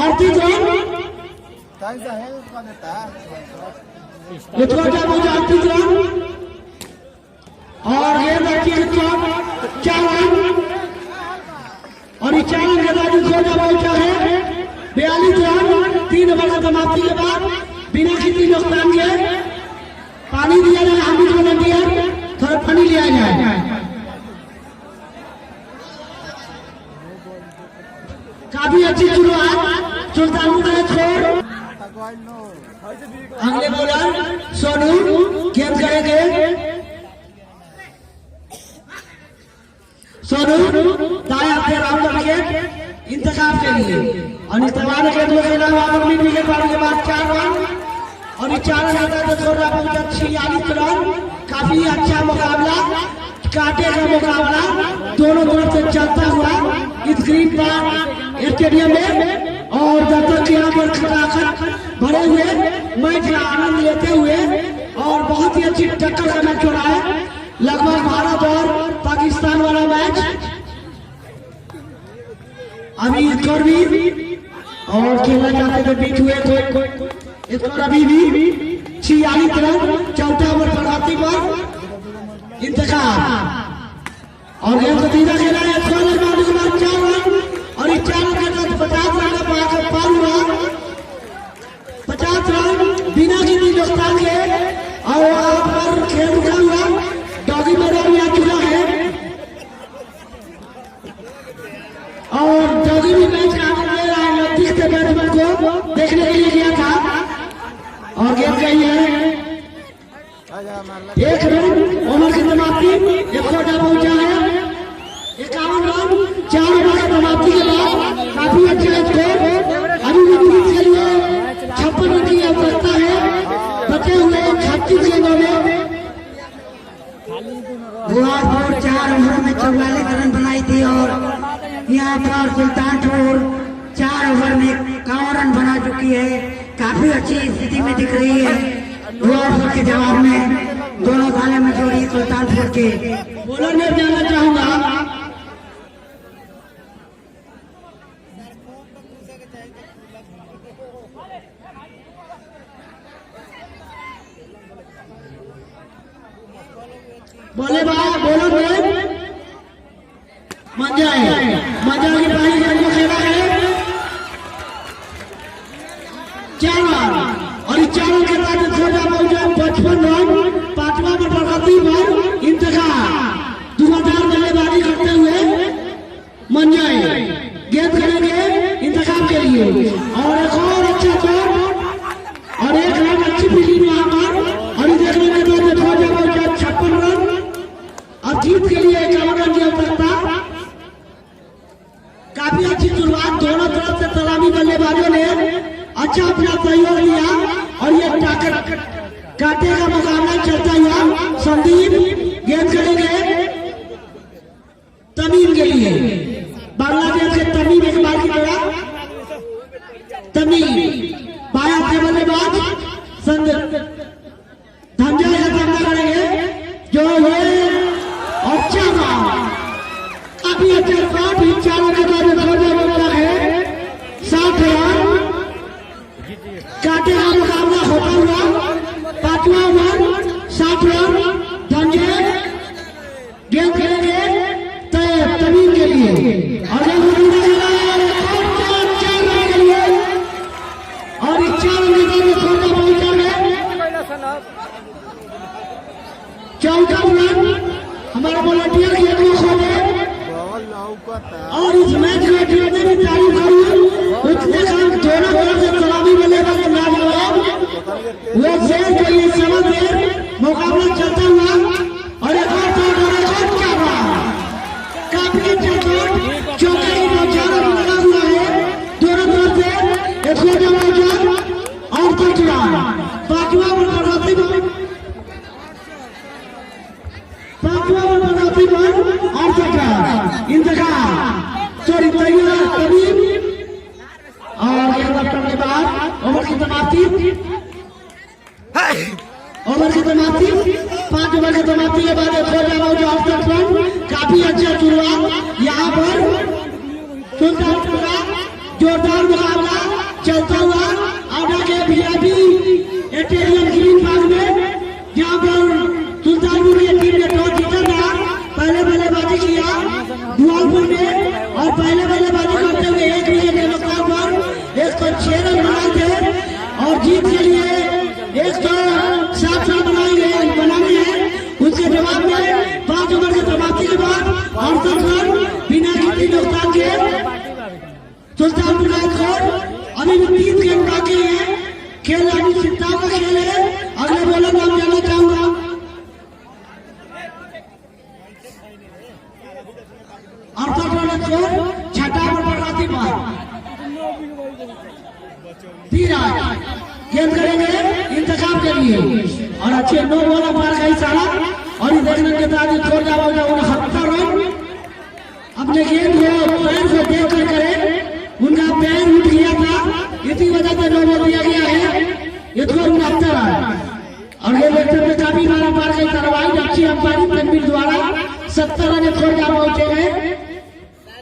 38 रन। थोड़ा पहुंचा 38 रन और गेंद अच्छी 4 रन और इस 4 रन के बाद थोड़ा पहुंचा है 42 रन। 3 ओवर समाप्ति के बाद बिना किसी नुकसान के पानी दिया जाए, हम भी दिया थोड़ा पानी लिया जाए। काफी अच्छी शुरुआत सुल्तानपुर का स्कोर। अगले बॉलर सोनू गेंद करेंगे। सोनू दाया से राउंड विकेट इंतजाम के लिए और इंतजार के लिए विकेट पाने के बाद 4 रन और 4 रन आता है 46 रन। काफी अच्छा मुकाबला कांटे का मुकाबला दोनों तरफ से चलता हुआ इस ग्रीन पार्क स्टेडियम में, और जब तक यहाँ पर खटाखट भरे हुए मैच का आनंद लेते हुए और बहुत ही अच्छी टक्कर का मैच हो रहा है। लगभग भारत और पाकिस्तान वाला मैच अभी स्कोर भी और खेला जाते थे बीच हुए कोई स्कोर अभी भी 46 रन, चौथा ओवर प्रगति पर इंतजार और गेम को सीधा खेला है। स्कोर मारने के बाद 4 रन और इस 4 रन के साथ 50 रन का पार हुआ। 50 रन बिना किसी नुकसान के और वहां पर खेल रुका हुआ। डॉगी मैदान में आ चुका है और डॉगी भी मैच का आनंद ले रहा है। नजदीक से बैट्समैन को देखने के लिए गया था और गेम का ही है 1 रन। ओवर की समाप्ति 100 पहुंचा है। 51 रन 4 ओवर की समाप्ति के बाद काफी अच्छा स्कोर। अभी भी जीत के लिए 56 रन की आवश्यकता है। बचे हुए 36 गेंदों में गुआसपुर 4 ओवर में 44 रन बनाई थी और यहाँ पर सुल्तानपुर 4 ओवर में 51 रन बना चुकी है। काफी अच्छी स्थिति में दिख रही है। गुआसपुर के जवाब में दोनों थाने में जोड़ी सुल्तानपुर के बॉलर में जाना चाहूंगा। बॉलर में मजा है, मजा की पहली गेंद को खेला है 4 रन और इस 4 रन के बाद छोटा पहुंचा 55 रन। 5वां पर प्रगति पर इंतजार। धुआंधार बल्लेबाजी करते हुए मंजाए गेंद करेंगे इंतजाम के लिए और एक और अच्छा स्कोर और 1 रन अच्छी फील्डिंग वहां पर और इस देखने के बाद छोटा पहुंचा 56 रन। अब जीत के लिए 51 रन की आवश्यकता। काफी अच्छी शुरुआत दोनों तरफ से सलामी बल्लेबाजों ने अच्छा अपना सहयोग दिया और ये कांटे का मुकाबला चलता हुआ। संदीप गेंद करेंगे तमीम के लिए। बांग्लादेश के तमीम एक बार की तरह तमीम बाया थे बल्लेबाज धंजा का सामना करेंगे जो है और 4 रन। अभी अच्छा शॉट ही 4 रन के बाद बनता है 60 रन। कांटे का मुकाबला होता हुआ 5वां ओवर 60 रन। धंजे गेंद खेलेंगे तमीम के लिए और 4 रन के लिए और इस 4 रन के बाद छोटा पहुंचा है 14 रन। हमारा वॉलंटियर की अगली खोले और इस मैच में जितने भी तारीफ करूं उतने काम दोनों तरफ से सलामी बल्लेबाज लाजवाब वो शेर के लिए समय देर मुकाबला चलता हुआ और एक और क्या काफी अच्छा शॉट चौके की नौचारा लगा हुआ है दोनों तरफ से। एक छोटा मौजा और 5 रन। 5वां ओवर प्रगति पर 5वां ओवर प्रगति पर और 17 इंतजार सॉरी तैयार तमीम और गेंद करने के बाद ओवर की समाप्ति। ओवर की समाप्ति 5 ओवर की समाप्ति के बाद काफी अच्छा शुरुआत यहाँ पर सुल्तानपुर का जोरदार मुकाबला चलता हुआ आगे के VIP स्टेडियम ग्रीन पार्क में जहाँ पर सुल्तानपुर की टीम ने टॉस जीता था। पहले बल्लेबाजी किया गुआसपुर ने और पहले बल्लेबाजी करते हुए 1 विकेट के नुकसान पर 106 रन बनाए थे और जीत के लिए 107 रन बनाने हैं। उसके जवाब में 5 ओवर की समाप्ति के बाद 68 रन बिना किसी नुकसान के सुल्तानपुर का स्कोर। अभी भी 3 गेंद बाकी है। खेल अनिश्चितता का खेल है। अगले बॉलर नाम जाना चाहूंगा। छठा ओवर प्रगति पर 3 रन गेंद करेंगे इंतजाम के लिए और अच्छे 9 बॉल पर का इशारा और ये देखने के बाद छोड़ जाओ 69 रन अपने गेंद को पैर को देख कर करे, उनका पैर उठ गया था, इसी वजह से 9 बॉल दिया गया है। ये तो 69 रन और ये लेटर में काफी मारा पार गई कार्रवाई अच्छी अंपायरिंग तनवीर द्वारा 70 रन छोड़ जा पहुंचे हैं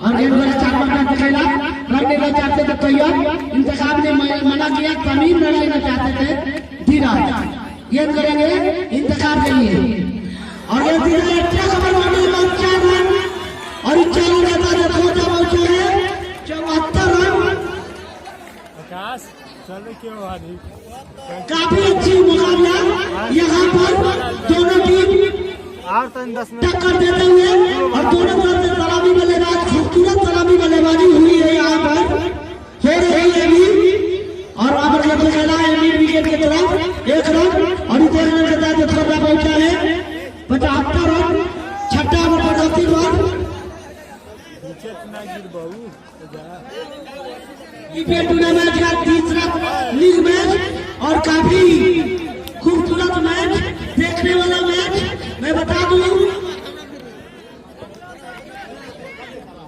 और गेंद को 4 रन खेला, रन लेना चाहते थे तैयब, इंतखाब ने मना किया, तमीम रन लेना चाहते थे धीरज, गेंद करेंगे इंतखाब के लिए और ये धीरज अच्छा खबर होने में 4 रन और 40 रन छोड़ जा पहुंचे हैं 74 रन। काफी अच्छी मुकाबला यहाँ पर दोनों टीम टक्कर देते हुए और दोनों तरफ से सलामी बल्लेबाज खूबसूरत सलामी बल्लेबाजी हुई है यहाँ पर हो रही है अभी और वहां पर जब खेला है मीड विकेट की तरफ 1 रन और इस रन के साथ छोटा पहुंचा है 75 रन, छठा ओवर पर 80 रन। IPL टूर्नामेंट का तीसरा लीग मैच और काफी खूबसूरत मैच, देखने वाला मैच। मैं बता दूं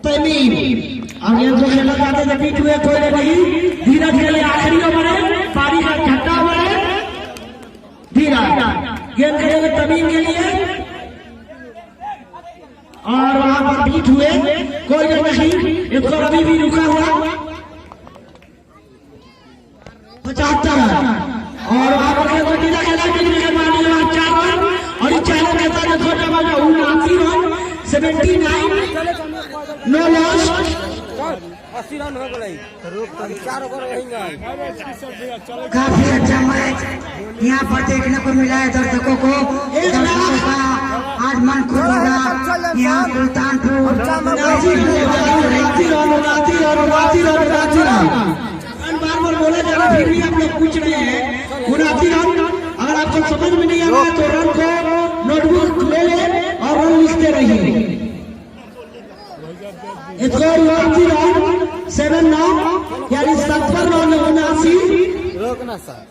तमीम और ये जो खेला जाते थे बीच हुए कोई नहीं, धीरज के लिए आखिरी ओवर है, पारी का छठा ओवर है, धीरज गेंद करेंगे तमीम के लिए और वहां पर बीच हुए कोई नहीं, इसको अभी भी रुका हुआ 75 रन और वहां पर खेला खेला 4 रन और 4 के साथ छोटा बचा 79 रन 79 नो लॉस 80 रन हो गए, 4 ओवर रहेंगे। काफी अच्छा मैच यहाँ पर देखने को मिला है दर्शकों को, दर्शकों का आज मन खुश होगा। यहाँ सुल्तानपुर बार बार बोला जा रहा फिर भी आप लोग पूछ रहे हैं 79 रन। अगर आपको समझ में नहीं आ रहा है तो रन को नोटबुक ले ले और रन लिखते रहिए। स्कोर 79 रन 7-9 यानी 70 रन 79 रोकना सर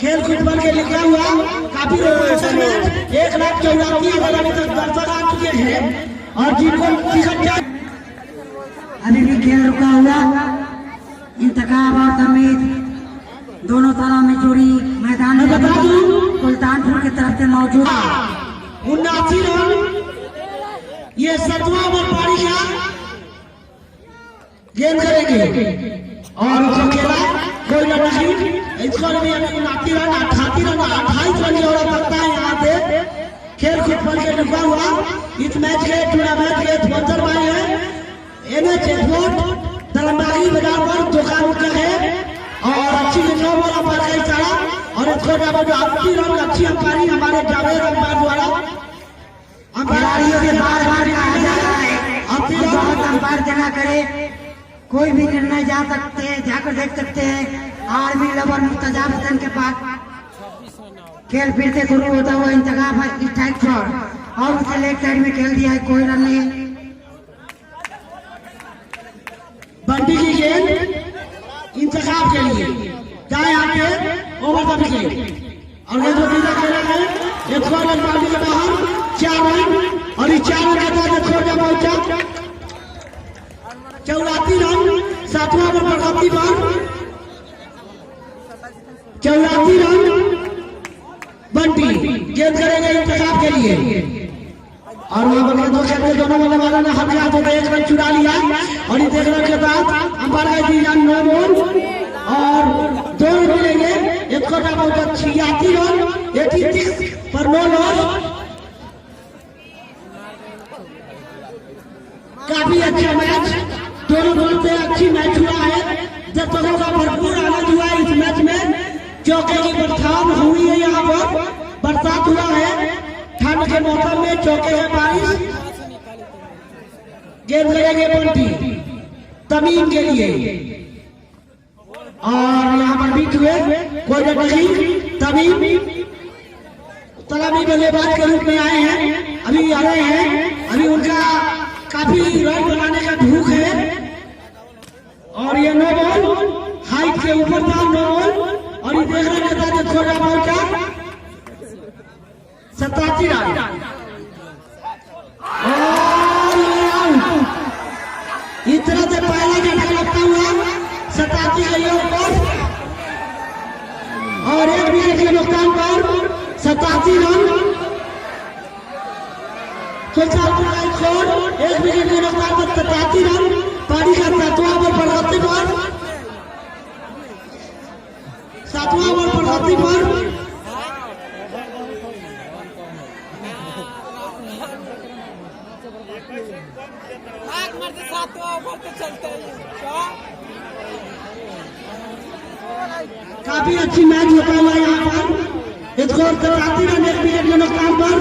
खेल फुटबॉल के लिखा हुआ काफी रोमांचक मैच 1,84,000 अभी तक दर्शक आ चुके हैं और जिनको टिकट अभी भी खेल रुका हुआ, इंतखाब और तमीज दोनों तरह में जोड़ी मैदान में बता दूं सुल्तानपुर की तरफ से मौजूद 79 रन। ये 7वां ओवर पारी का गेंद करेंगे और उसको खेला कोई रन नहीं, स्कोर भी 79 रन 88 रन 28 रन हो सकता है। यहाँ पे खेल फुटबॉल के रुका हुआ इस मैच के टूर्नामेंट के स्पॉन्सर भाई है NH एक्सपोर्ट दलमबागी बाजार पर दुकान का है और अच्छी 9 बॉल पर का इशारा और इसको जो 80 रन अच्छी अंपायरिंग हमारे जावेद अंपायर द्वारा खिलाड़ियों के बार बार कहा जा रहा है बहुत अंपायर जगह करे, कोई भी निर्णय जा सकते हैं, जाकर देख सकते हैं। आर्मी लवर मुस्तजाब हसन के पास खेल फिर से शुरू होता हुआ इंतखाब है स्ट्राइक पर और उसे लेग साइड में खेल दिया है, कोई रन नहीं। बंटी की गेंद इंतखाब के लिए चाहे आके ओवर द विकेट और ये जो बीजा खेला है एक स्कोर बाउंड्री के बाहर 4 रन और इस 4 रन के साथ छोड़ जा पहुंचा 84 रन 7वां ओवर पर 80 रन 84 रन बंटी गेंद करेंगे इंतखाब के लिए और वहां पर दो खेलते दोनों बल्लेबाजों ने हर हाथों में 1 रन चुरा लिया और इस 1 रन के बाद अंपायर का दिया 9 बॉल और 2 रन मिलेंगे। एक को पहुंचा 86 रन 86 पर 9 लॉस। काफी अच्छा मैच, दोनों दल से अच्छी मैच हुआ है, दर्शकों का भरपूर आनंद हुआ है इस मैच में। चौके की बरसात हुई है, यहाँ पर बरसात हुआ है, ठंड के मौसम में चौके है बारिश। गेंद करेंगे बंटी तमीम के लिए और यहाँ पर बीच हुए कोई नहीं, तमीम सलामी बल्लेबाज के रूप में आए हैं, अभी आ रहे हैं, अभी उनका काफी रन बनाने का भूख है और ये 9 बॉल हाइट के ऊपर था 9 बॉल और ये देख रहे हैं छोटा पहुंचा इस तरह से पहला झटका लगता हुआ 87 गलियों पर और 1 विकेट के नुकसान पर 87 रन। सुल्तानपुर का स्कोर 1 विकेट के नुकसान पर 87 रन। पारी का 7वां ओवर प्रगति पर काफी अच्छी मैच होता हुआ यहाँ पर स्कोर 87 रन 1 विकेट के नुकसान पर।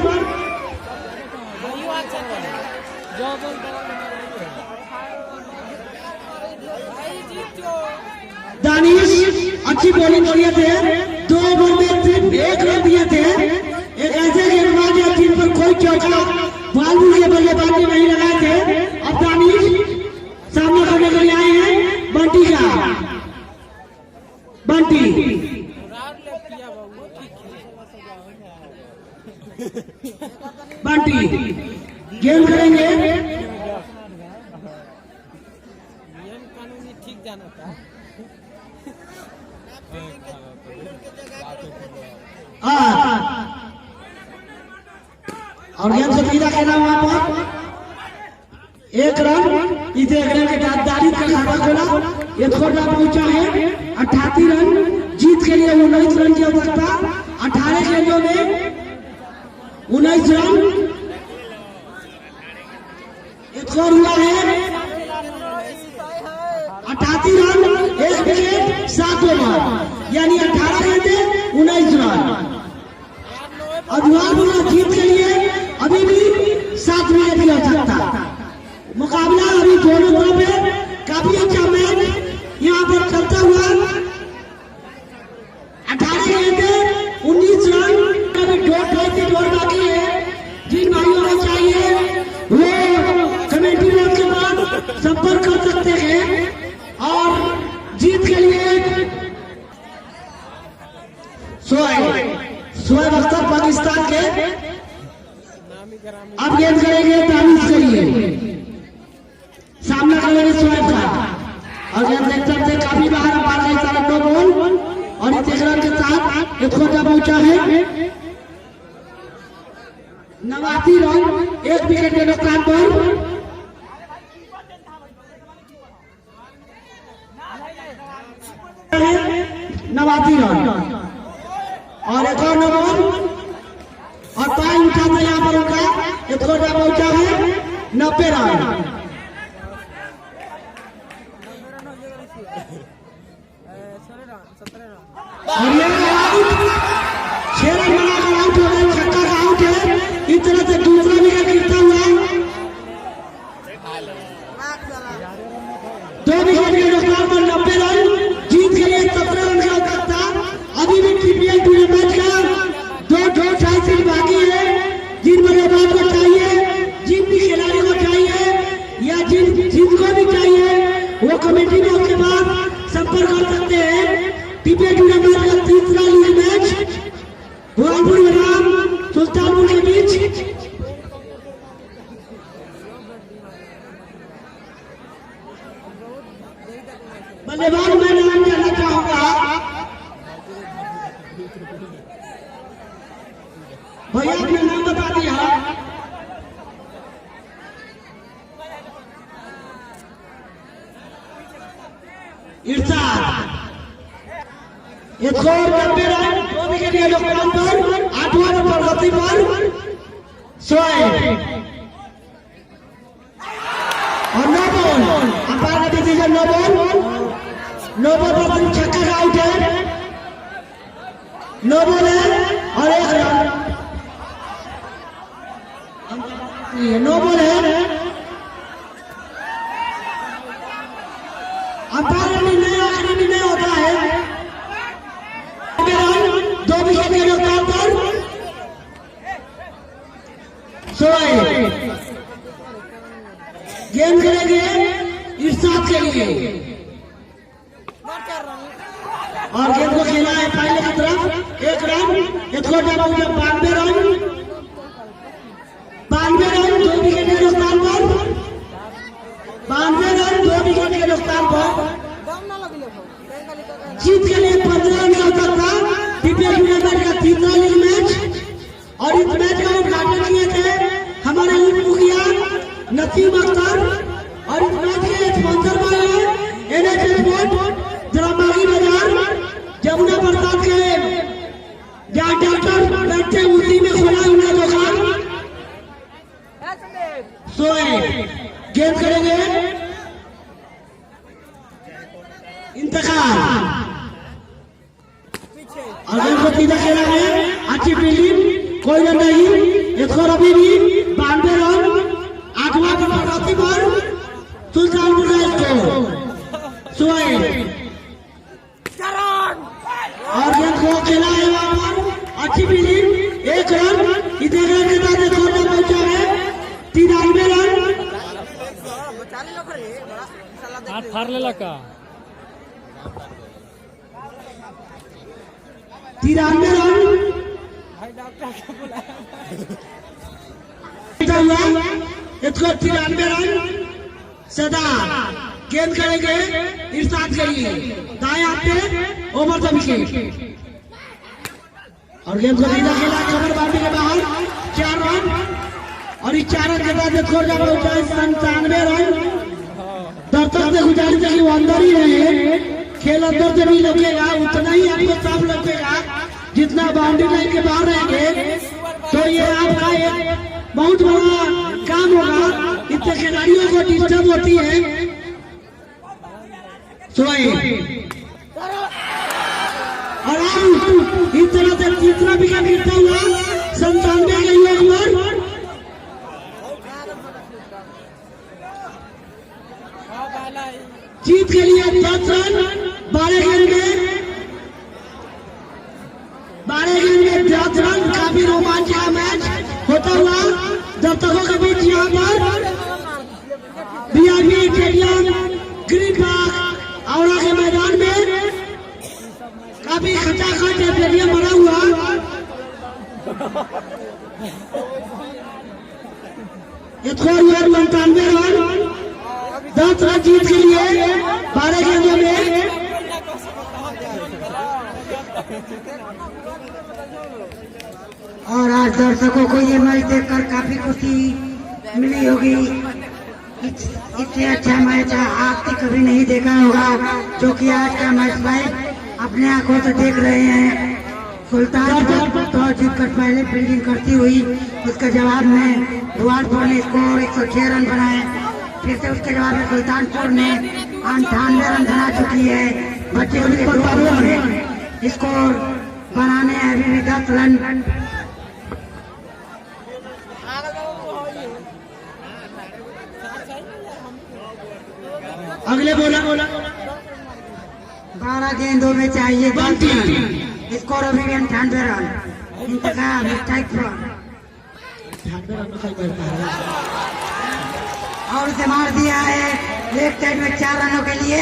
दानिश अच्छी बॉलिंग किए थे, 2 ओवर में सिर्फ 1 रन दिए थे। एक ऐसे गेंदबाज है जिन पर कोई चौका बालू के बल्लेबाजी नहीं लगाए थे। अब दानिश सामने करने के लिए आए हैं बंटी का। बंटी बंटी गेम करेंगे। ठीक जाना था। और गेम से सीधा खेला वहां पर 1 रन। इसे 1 रन के दादारी का खाता खोला। ये छोटा पहुंचा है 88 रन। जीत के लिए 19 रन की आवश्यकता। 18 गेंदों में 19 रन। एक और हुआ है 88 रन 1 विकेट 7 ओवर यानी 18 गेंदे 19 रन। अजवाल जीत के लिए अभी भी 7 विकेट की आवश्यकता। मुकाबला अभी दोनों तरफ है। काफी अच्छा मैच यहाँ पर चलता हुआ। 18 गेंदे 19 रन। अभी दौड़ बाकी है। जिन भाइयों को चाहिए वो कमेटी बोर्ड के बाद संपर्क कर सकते हैं और जीत के लिए शोएब अख्तर पाकिस्तान के अब गेंद करेंगे दानिश के लिए। सामना करेंगे शोएब का और गेंद देखते थे काफी बाहर बाल गई सारा 2 बॉल और इस 1 रन के साथ एक खोजा पहुंचा है 89 रन 1 विकेट के नुकसान पर। 89 रन और एक और 9 बॉल और पाई उठा था यहाँ पर उनका एक खोजा पहुंचा है 90 रन। और ये आउट 6 रन बनाकर आउट हो गए। छक्का का आउट है। इस तरह से दूसरा विकेट गिरता हुआ 2 विकेट के नुकसान पर 90 रन। जीत के लिए 17 रन की आवश्यकता। अभी भी TPL टूर्नामेंट का 2 सिर्फ बाकी है। जिन बल्लेबाज को चाहिए, जिन भी खिलाड़ी को चाहिए या जिनको भी चाहिए वो कमेटी में उसके बाद संपर्क कर सकते हैं। TPL टूर्नामेंट का 3रा लीग मैच भोलपुर बनाम सुल्तानपुर के बीच। बल्लेबाज मैं नाम जानना चाहूंगा। भैया अपना नाम बता दिया। इरशाद एक और 90 रन 2 विकेट के नुकसान पर 8वां नंबर गति पर शोएब और 9 बॉल। अंपायर का डिसीजन 9 बॉल पर छक्का का आउट है। 9 बॉल है और 1 रन। 9 बॉल है। अंपायर निर्णय आखिरी निर्णय होता है। 2 विकेट के नुकसान पर शोएब गेंद करेंगे इरशाद के लिए और गेंद को खेला है पहले की तरफ 1 रन। एक छोटा पहुंचा 92 रन 2 विकेट के नुकसान पर 92 रन के स्थान पर जीत के लिए 15 रन का अवसर था। बीपीएल टूर्नामेंट का तीसरा लीग मैच और इस मैच का उद्घाटन किए थे हमारे उप मुखिया नसीम अख्तर और इस मैच के स्पॉन्सर बने NH स्पोर्ट जरामागी बाजार जमुना प्रसाद के जहाँ डॉक्टर बैठते उसी में खोला उन्हें दुकान सोए गेंद करेंगे इंतकाल और गेंद को सीधा खेला है। अच्छी फील्डिंग, कोई रन नहीं। स्कोर अभी भी 92 रन। 8वां प्रवासी पर सुल्तानपुर का स्कोर सोए और गेंद को खेला है वहां पर। अच्छी फील्डिंग, 1 रन। इधर के साथ स्कोर में पहुंचा है 93 रन। हाथ फाड़ लेला का 93 रन। Score 93 run. सदा गेंद करेंगे इरशाद के लिए दाएं हाथ पे ओवर द विकेट और गेंद को सीधा खेला कवर बाउंड्री के बाहर 4 रन और इस 4 रन के बाद स्कोर जब पहुंचा 97 रन। दर्शक से गुजारिश है कि वो अंदर ही रहे, खेल अंदर से नहीं लगेगा, उतना ही आपको साफ लगेगा जितना बाउंड्री लाइन के बाहर रहेंगे। तो ये आपका एक बहुत बड़ा काम होगा, इतने खिलाड़ियों को डिस्टर्ब होती है। सोए और आउट। इस तरह से तीसरा विकेट गिरता हुआ 97 गई ओवर। जीत के लिए 10 रन 12 गेंद में 10 रन। काफी रोमांचक मैच होता हुआ दर्शकों के बीच यहाँ पर VIP स्टेडियम ग्रीन पार्क औड़ा के मैदान में काफी खचाखच स्टेडियम बना हुआ। स्कोर हुआ 95 रन। 10 रन जीत के लिए 12 गेंदों में। और आज दर्शकों को ये मैच देखकर काफी खुशी मिली होगी। इससे अच्छा मैच आपने कभी नहीं देखा होगा, जो कि आज का मैच भाई अपने आंखों से देख रहे हैं। सुल्तानपुर टॉस जीतकर पहले फील्डिंग करती हुई उसके जवाब में भुआनपुर ने स्कोर 106 रन बनाए। फिर से उसके जवाब में सुल्तानपुर ने 98 रन बना चुकी है। बच्चे में स्कोर बनाने अभी भी 10 रन। अगले बोला 12 गेंदों में चाहिए 10 रन। स्कोर अभी भी 98 रन। इंतकाल स्ट्राइक पर और उसे मार दिया है लेफ्ट साइड में 4 रनों के लिए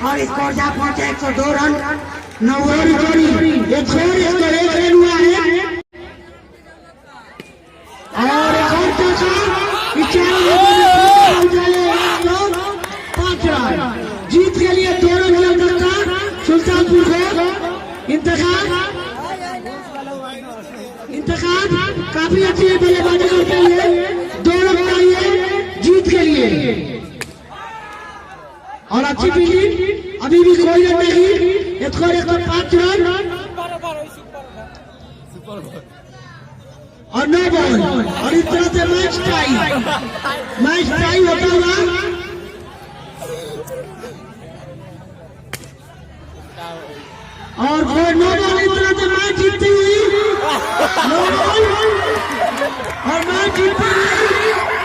और स्कोर जहाँ पहुंचा 102 रन। 9 रन एक रन हुआ है और एक और चौका 5 रन। जीत के लिए 2 रन की अंतरता सुल्तानपुर को। इंतकाल काफी अच्छी बल्लेबाजी करते हुए 2 रन चाहिए जीत के लिए और अच्छी फील्डिंग। अभी भी कोई रन नहीं। स्कोर 105 रन और 9 बॉल और इस तरह से मैच टाई होता हुआ और 9 बॉल इस तरह से मैच जीतती हुई 9 बॉल और मैच जीतती हुई